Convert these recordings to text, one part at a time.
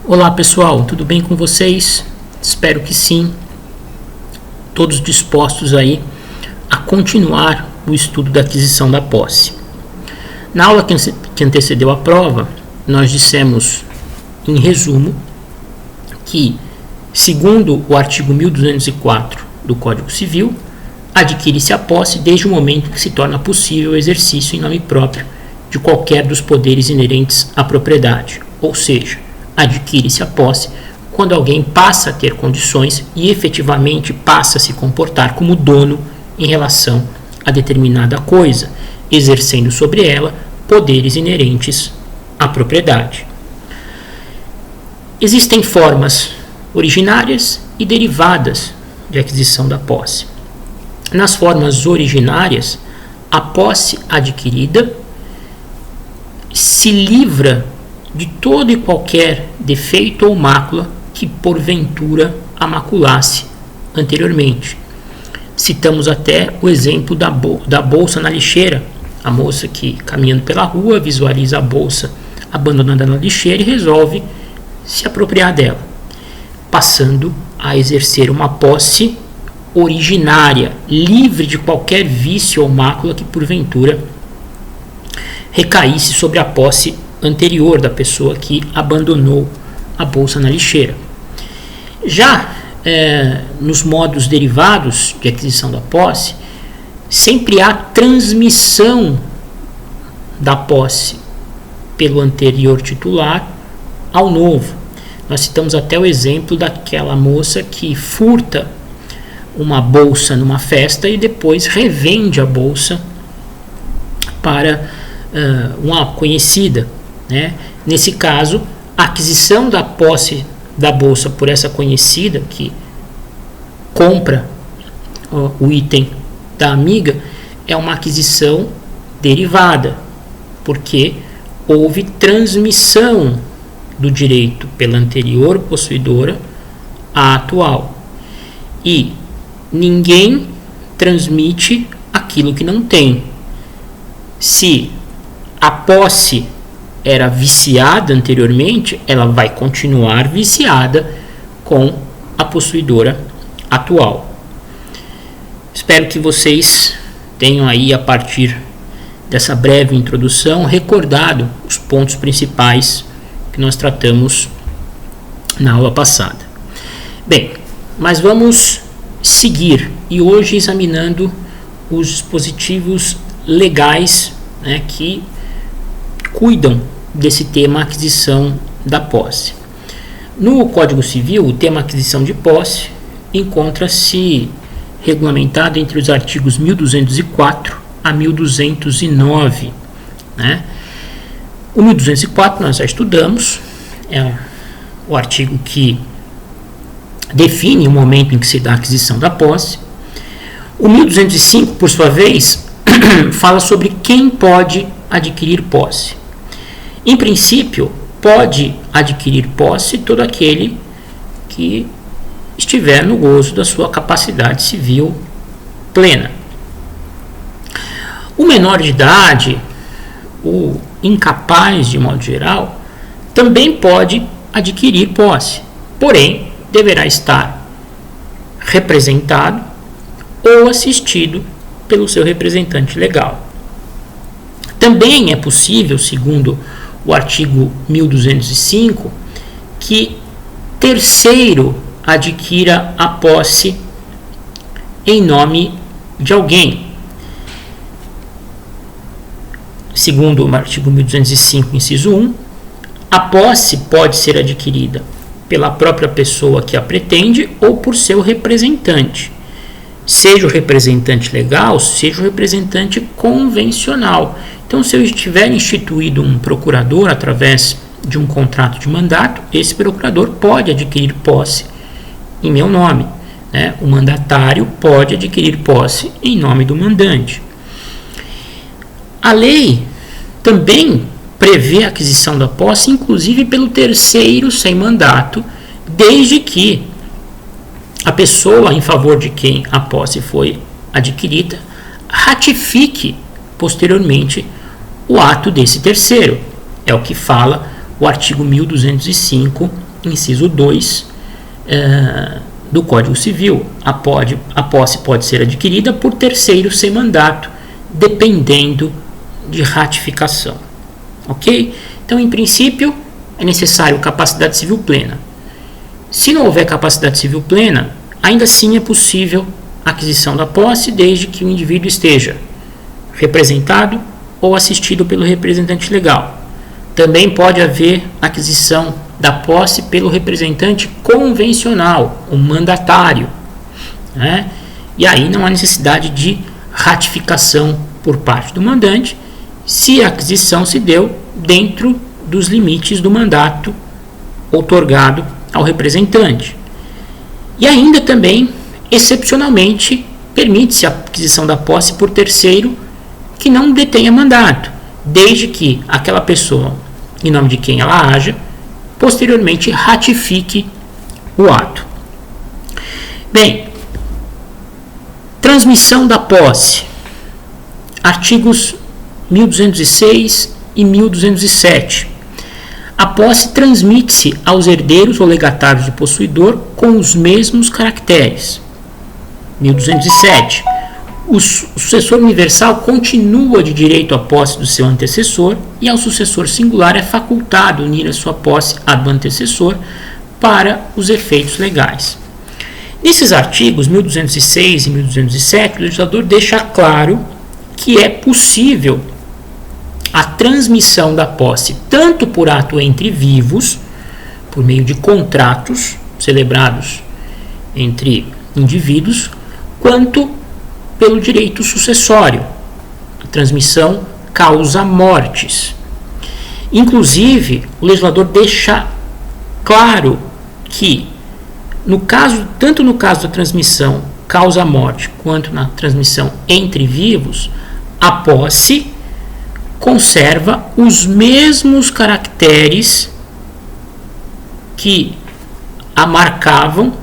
Olá pessoal, tudo bem com vocês? Espero que sim. Todos dispostos aí a continuar o estudo da aquisição da posse. Na aula que antecedeu a prova, nós dissemos, em resumo, que, segundo o artigo 1204 do Código Civil, adquire-se a posse desde o momento que se torna possível o exercício em nome próprio de qualquer dos poderes inerentes à propriedade, ou seja, adquire-se a posse quando alguém passa a ter condições e efetivamente passa a se comportar como dono em relação a determinada coisa, exercendo sobre ela poderes inerentes à propriedade. Existem formas originárias e derivadas de aquisição da posse. Nas formas originárias, a posse adquirida se livra de todo e qualquer defeito ou mácula que porventura a maculasse anteriormente. Citamos até o exemplo da bolsa na lixeira, a moça que, caminhando pela rua, visualiza a bolsa abandonada na lixeira e resolve se apropriar dela, passando a exercer uma posse originária, livre de qualquer vício ou mácula que porventura recaísse sobre a posse anterior da pessoa que abandonou a bolsa na lixeira. Já nos modos derivados de aquisição da posse, sempre há transmissão da posse pelo anterior titular ao novo. Nós citamos até o exemplo daquela moça que furta uma bolsa numa festa e depois revende a bolsa para uma conhecida. Nesse caso, a aquisição da posse da bolsa por essa conhecida que compra o item da amiga é uma aquisição derivada, porque houve transmissão do direito pela anterior possuidora à atual. E ninguém transmite aquilo que não tem. Se a posse era viciada anteriormente, ela vai continuar viciada com a possuidora atual. Espero que vocês tenham aí, a partir dessa breve introdução, recordado os pontos principais que nós tratamos na aula passada. Bem, mas vamos seguir e hoje examinando os dispositivos legais, que cuidam desse tema aquisição da posse. No Código Civil, o tema aquisição de posse encontra-se regulamentado entre os artigos 1204 a 1209. O 1204 nós já estudamos, é o artigo que define o momento em que se dá a aquisição da posse. O 1205, por sua vez, fala sobre quem pode adquirir posse. Em princípio, pode adquirir posse todo aquele que estiver no gozo da sua capacidade civil plena. O menor de idade, o incapaz de modo geral, também pode adquirir posse, porém deverá estar representado ou assistido pelo seu representante legal. Também é possível, segundo o artigo 1205, que terceiro adquira a posse em nome de alguém. Segundo o artigo 1205, inciso 1, a posse pode ser adquirida pela própria pessoa que a pretende ou por seu representante, seja o representante legal, seja o representante convencional. Então, se eu estiver instituído um procurador através de um contrato de mandato, esse procurador pode adquirir posse em meu nome. O mandatário pode adquirir posse em nome do mandante. A lei também prevê a aquisição da posse, inclusive pelo terceiro sem mandato, desde que a pessoa em favor de quem a posse foi adquirida ratifique posteriormente o ato desse terceiro. É o que fala o artigo 1205 inciso 2 do Código Civil. A posse pode ser adquirida por terceiro sem mandato, dependendo de ratificação. Ok? Então, em princípio, é necessário capacidade civil plena. Se não houver capacidade civil plena, ainda assim é possível a aquisição da posse, desde que o indivíduo esteja representado ou assistido pelo representante legal. Também pode haver aquisição da posse pelo representante convencional, o mandatário, né? E aí não há necessidade de ratificação por parte do mandante, se a aquisição se deu dentro dos limites do mandato outorgado ao representante. E ainda também, excepcionalmente, permite-se a aquisição da posse por terceiro que não detenha mandato, desde que aquela pessoa, em nome de quem ela haja, posteriormente ratifique o ato. Bem, transmissão da posse. Artigos 1206 e 1207. A posse transmite-se aos herdeiros ou legatários do possuidor com os mesmos caracteres. 1207. O sucessor universal continua de direito à posse do seu antecessor e ao sucessor singular é facultado unir a sua posse à do antecessor para os efeitos legais. Nesses artigos 1206 e 1207, o legislador deixa claro que é possível a transmissão da posse tanto por ato entre vivos, por meio de contratos celebrados entre indivíduos, quanto pelo direito sucessório. A transmissão causa mortes. Inclusive, o legislador deixa claro que, tanto no caso da transmissão causa morte, quanto na transmissão entre vivos, a posse conserva os mesmos caracteres que a marcavam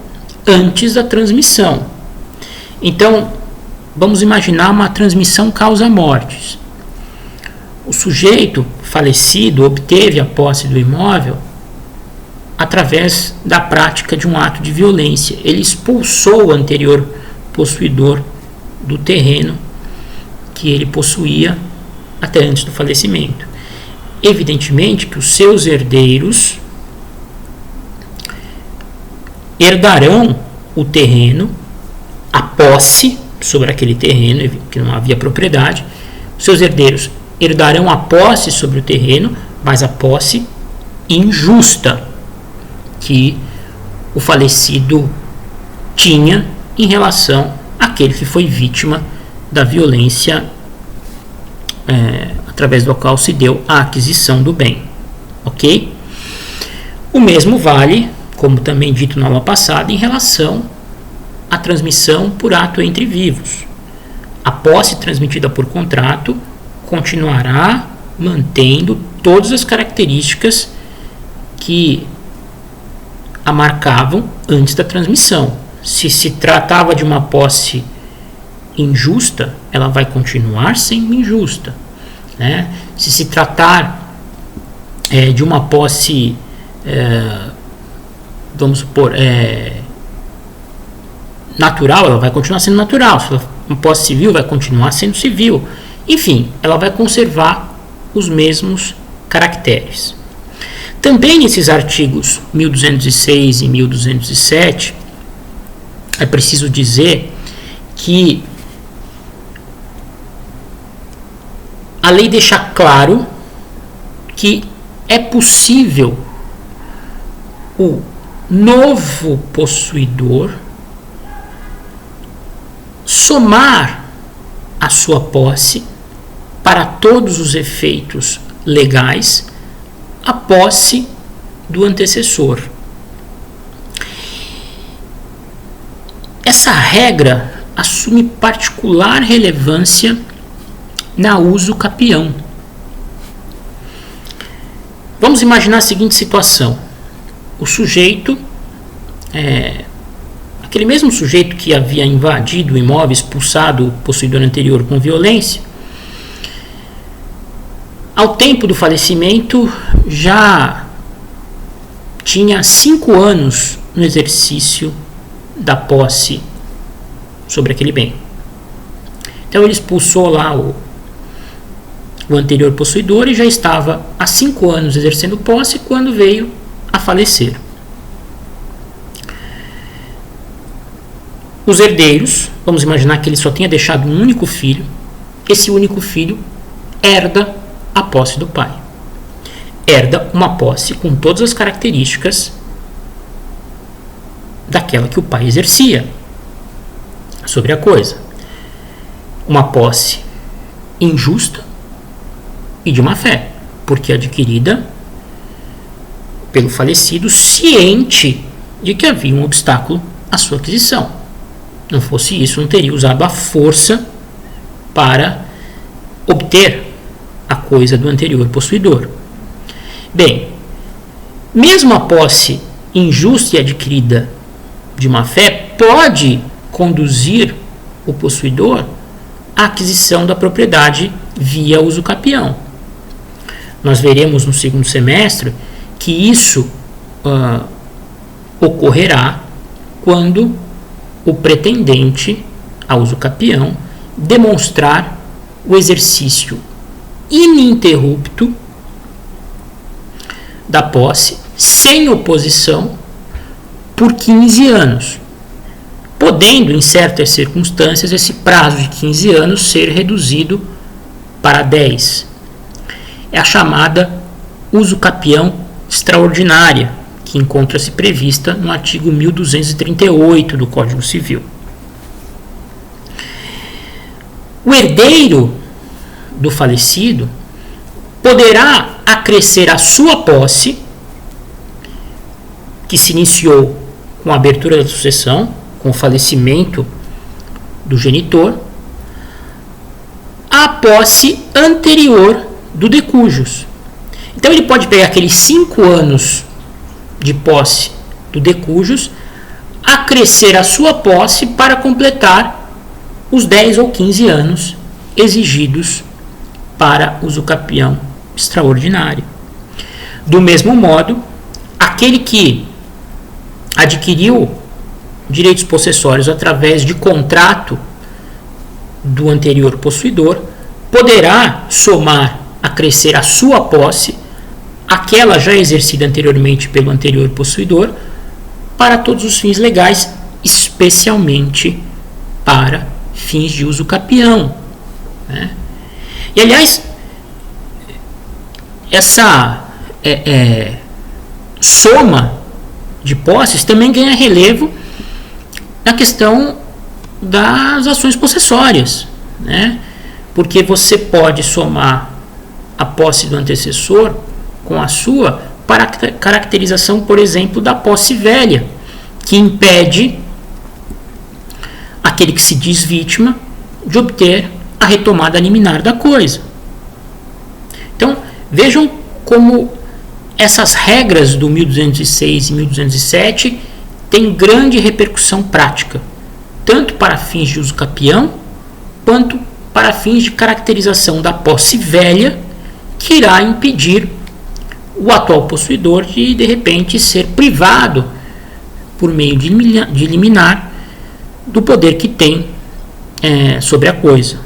antes da transmissão. Então, vamos imaginar uma transmissão causa-mortes. O sujeito falecido obteve a posse do imóvel através da prática de um ato de violência. Ele expulsou o anterior possuidor do terreno que ele possuía até antes do falecimento. Evidentemente que os seus herdeiros herdarão o terreno, a posse sobre aquele terreno, que não havia propriedade. Os seus herdeiros herdarão a posse sobre o terreno, mas a posse injusta que o falecido tinha em relação àquele que foi vítima da violência através do qual se deu a aquisição do bem. Ok? O mesmo vale, como também dito na aula passada, em relação à transmissão por ato entre vivos. A posse transmitida por contrato continuará mantendo todas as características que a marcavam antes da transmissão. Se se tratava de uma posse injusta, ela vai continuar sendo injusta, né? Se se tratar de uma posse, vamos supor, natural, ela vai continuar sendo natural. Se for uma posse civil, vai continuar sendo civil. Enfim, ela vai conservar os mesmos caracteres. Também nesses artigos 1206 e 1207, é preciso dizer que a lei deixa claro que é possível o novo possuidor somar a sua posse para todos os efeitos legais a posse do antecessor. Essa regra assume particular relevância na uso capião. Vamos imaginar a seguinte situação: o sujeito, aquele mesmo sujeito que havia invadido o imóvel, expulsado o possuidor anterior com violência, ao tempo do falecimento já tinha 5 anos no exercício da posse sobre aquele bem. Então ele expulsou lá o anterior possuidor e já estava há 5 anos exercendo posse quando veio a falecer. Os herdeiros, vamos imaginar que ele só tenha deixado um único filho, esse único filho herda a posse do pai. Herda uma posse com todas as características daquela que o pai exercia sobre a coisa. Uma posse injusta e de má fé, porque adquirida pelo falecido ciente de que havia um obstáculo à sua aquisição. Não fosse isso, não teria usado a força para obter a coisa do anterior possuidor. Bem, mesmo a posse injusta e adquirida de má fé pode conduzir o possuidor à aquisição da propriedade via uso capião. Nós veremos no segundo semestre que isso ocorrerá quando o pretendente a uso capião demonstrar o exercício ininterrupto da posse, sem oposição, por 15 anos, podendo, em certas circunstâncias, esse prazo de 15 anos ser reduzido para 10. É a chamada uso capião extraordinária, que encontra-se prevista no artigo 1238 do Código Civil. O herdeiro do falecido poderá acrescer a sua posse, que se iniciou com a abertura da sucessão, com o falecimento do genitor, à posse anterior do decujus. Então ele pode pegar aqueles 5 anos de posse do decujus, acrescer a sua posse para completar os 10 ou 15 anos exigidos para uso capião extraordinário. Do mesmo modo, aquele que adquiriu direitos possessórios através de contrato do anterior possuidor poderá somar, acrescer a sua posse, aquela já exercida anteriormente pelo anterior possuidor, para todos os fins legais, especialmente para fins de uso capião, né? E aliás, essa soma de posses também ganha relevo na questão das ações possessórias, né? Porque você pode somar a posse do antecessor com a sua para a caracterização, por exemplo, da posse velha, que impede aquele que se diz vítima de obter a retomada liminar da coisa. Então, vejam como essas regras do 1206 e 1207 têm grande repercussão prática, tanto para fins de uso capião, quanto para fins de caracterização da posse velha, que irá impedir o atual possuidor de repente, ser privado, por meio de liminar, do poder que tem sobre a coisa.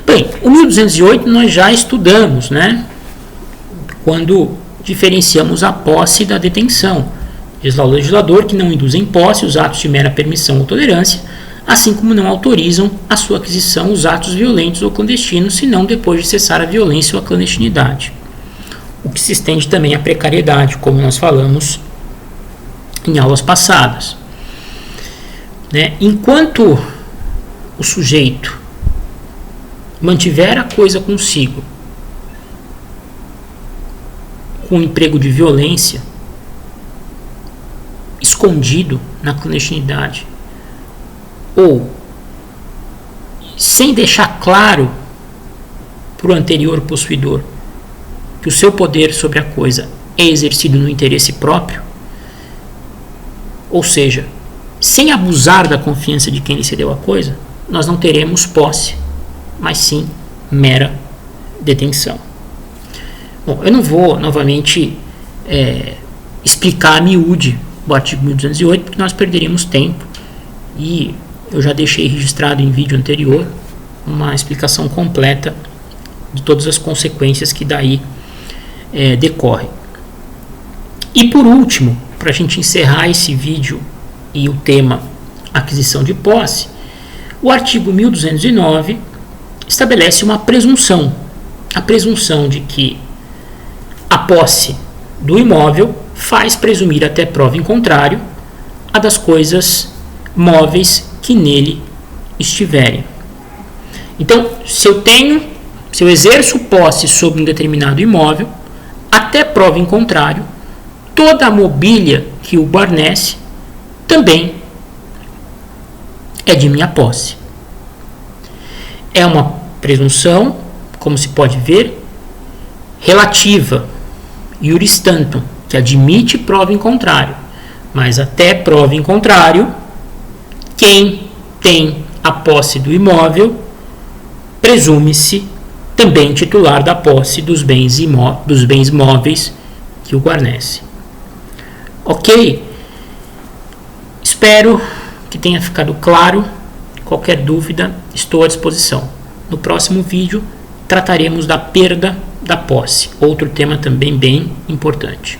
Bem, o 1208 nós já estudamos, né? Quando diferenciamos a posse da detenção. Diz lá o legislador que não induz em posse os atos de mera permissão ou tolerância, assim como não autorizam a sua aquisição os atos violentos ou clandestinos, senão depois de cessar a violência ou a clandestinidade. O que se estende também à precariedade, como nós falamos em aulas passadas, né? Enquanto o sujeito mantiver a coisa consigo com emprego de violência, escondido na clandestinidade, ou sem deixar claro para o anterior possuidor que o seu poder sobre a coisa é exercido no interesse próprio, ou seja, sem abusar da confiança de quem lhe cedeu a coisa, nós não teremos posse, mas sim mera detenção. Bom, eu não vou novamente explicar a miúde o artigo 1208, porque nós perderíamos tempo, e eu já deixei registrado em vídeo anterior uma explicação completa de todas as consequências que daí decorrem. E por último, para a gente encerrar esse vídeo e o tema aquisição de posse, o artigo 1209 estabelece uma presunção, a presunção de que a posse do imóvel faz presumir até prova em contrário a das coisas móveis que nele estiverem. Então, se eu exerço posse sobre um determinado imóvel, até prova em contrário, toda a mobília que o guarnece também é de minha posse. É uma presunção, como se pode ver, relativa, iuris tantum, que admite prova em contrário, mas até prova em contrário, quem tem a posse do imóvel presume-se também titular da posse dos bens móveis que o guarnece. Ok? Espero que tenha ficado claro. Qualquer dúvida, estou à disposição. No próximo vídeo trataremos da perda da posse, outro tema também bem importante.